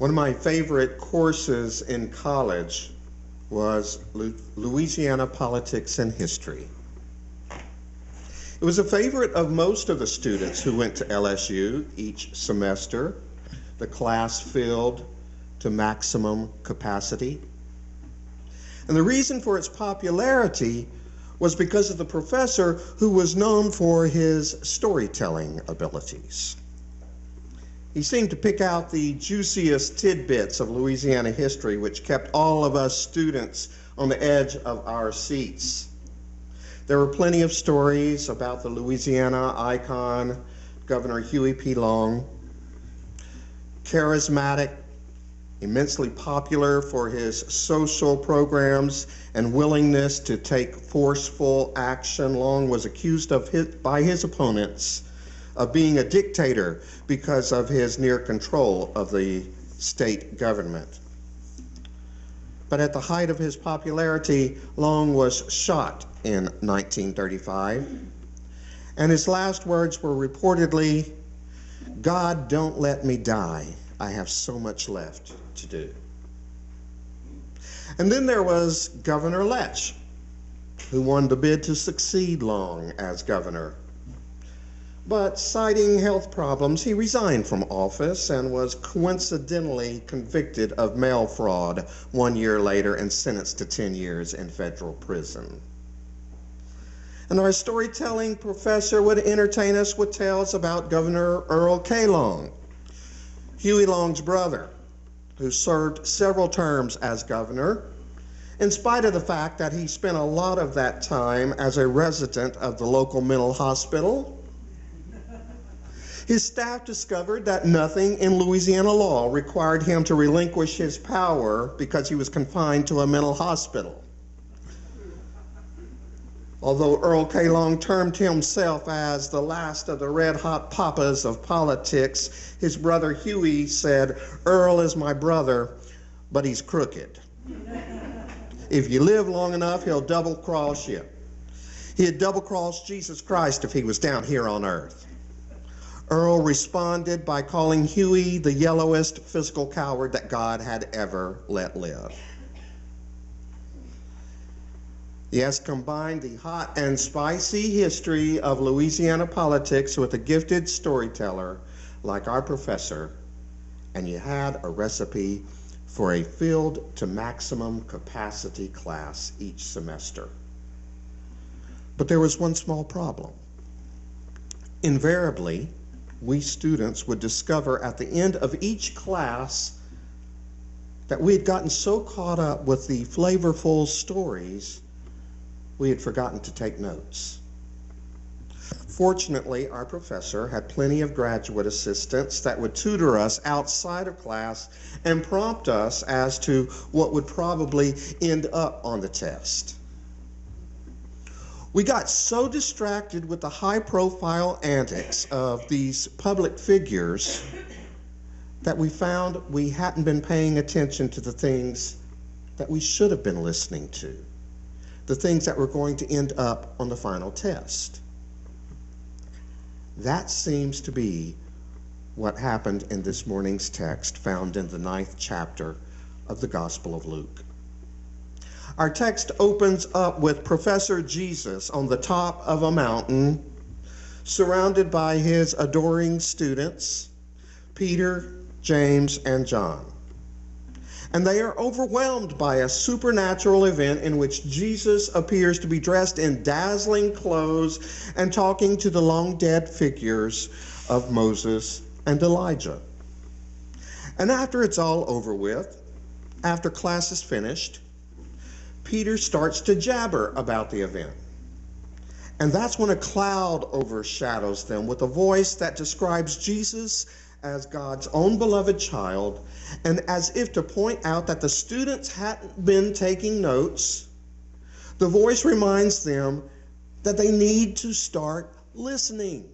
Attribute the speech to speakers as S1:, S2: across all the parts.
S1: One of my favorite courses in college was Louisiana Politics and History. It was a favorite of most of the students who went to LSU each semester. The class filled to maximum capacity. And the reason for its popularity was because of the professor who was known for his storytelling abilities. He seemed to pick out the juiciest tidbits of Louisiana history, which kept all of us students on the edge of our seats. There were plenty of stories about the Louisiana icon, Governor Huey P. Long, charismatic, immensely popular for his social programs and willingness to take forceful action. Long was accused by his opponents of being a dictator because of his near control of the state government. But at the height of his popularity, Long was shot in 1935, and his last words were reportedly, "God, don't let me die. I have so much left to do." And then there was Governor Letch, who won the bid to succeed Long as governor. But citing health problems, he resigned from office and was coincidentally convicted of mail fraud 1 year later and sentenced to 10 years in federal prison. And our storytelling professor would entertain us with tales about Governor Earl K. Long, Huey Long's brother, who served several terms as governor, in spite of the fact that he spent a lot of that time as a resident of the local mental hospital. His staff discovered that nothing in Louisiana law required him to relinquish his power because he was confined to a mental hospital. Although Earl K. Long termed himself as the last of the red-hot papas of politics, his brother Huey said, "Earl is my brother, but he's crooked. If you live long enough, he'll double-cross you. He'd double-cross Jesus Christ if he was down here on earth." Earl responded by calling Huey the yellowest physical coward that God had ever let live. Yes, combine the hot and spicy history of Louisiana politics with a gifted storyteller like our professor, and you had a recipe for a filled to maximum capacity class each semester. But there was one small problem. Invariably, we students would discover at the end of each class that we had gotten so caught up with the flavorful stories we had forgotten to take notes. Fortunately, our professor had plenty of graduate assistants that would tutor us outside of class and prompt us as to what would probably end up on the test. We got so distracted with the high-profile antics of these public figures that we found we hadn't been paying attention to the things that we should have been listening to, the things that were going to end up on the final test. That seems to be what happened in this morning's text found in the 9th chapter of the Gospel of Luke. Our text opens up with Professor Jesus on the top of a mountain, surrounded by his adoring students, Peter, James, and John. And they are overwhelmed by a supernatural event in which Jesus appears to be dressed in dazzling clothes and talking to the long-dead figures of Moses and Elijah. And after it's all over with, after class is finished, Peter starts to jabber about the event. And that's when a cloud overshadows them with a voice that describes Jesus as God's own beloved child, and as if to point out that the students hadn't been taking notes, the voice reminds them that they need to start listening.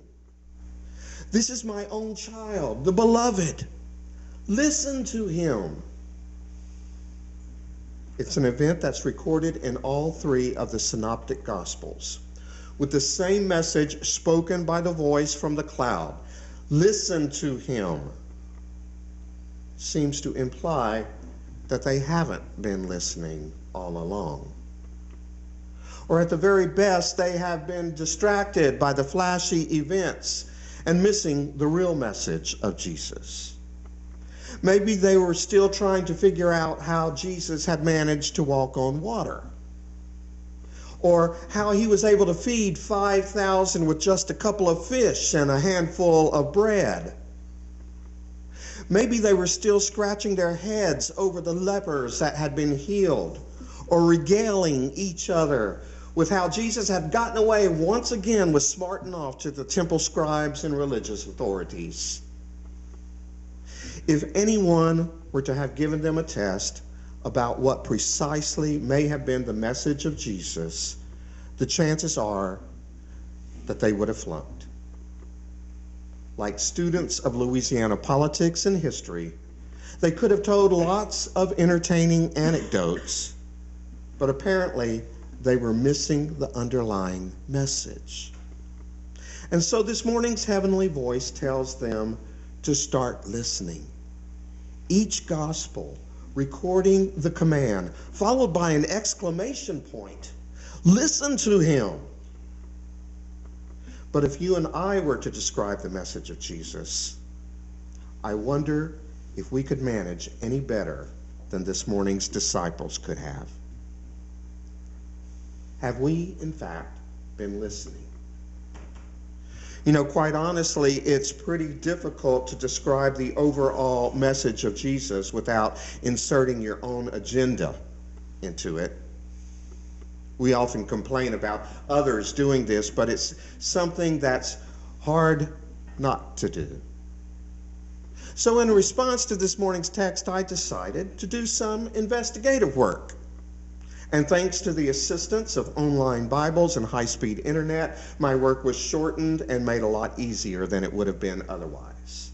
S1: This is my own child, the beloved. Listen to him. It's an event that's recorded in all 3 of the Synoptic Gospels, with the same message spoken by the voice from the cloud. Listen to him. seems to imply that they haven't been listening all along. Or at the very best, they have been distracted by the flashy events and missing the real message of Jesus. Maybe they were still trying to figure out how Jesus had managed to walk on water, or how he was able to feed 5,000 with just a couple of fish and a handful of bread. Maybe they were still scratching their heads over the lepers that had been healed, or regaling each other with how Jesus had gotten away once again with smarting off to the temple scribes and religious authorities. If anyone were to have given them a test about what precisely may have been the message of Jesus, the chances are that they would have flunked. Like students of Louisiana politics and history, they could have told lots of entertaining anecdotes, but apparently they were missing the underlying message. And so this morning's heavenly voice tells them to start listening. Each gospel recording the command, followed by an exclamation point. Listen to him. But if you and I were to describe the message of Jesus, I wonder if we could manage any better than this morning's disciples could have. Have we, in fact, been listening? You know, quite honestly, it's pretty difficult to describe the overall message of Jesus without inserting your own agenda into it. We often complain about others doing this, but it's something that's hard not to do. So in response to this morning's text, I decided to do some investigative work. And thanks to the assistance of online Bibles and high-speed internet, my work was shortened and made a lot easier than it would have been otherwise.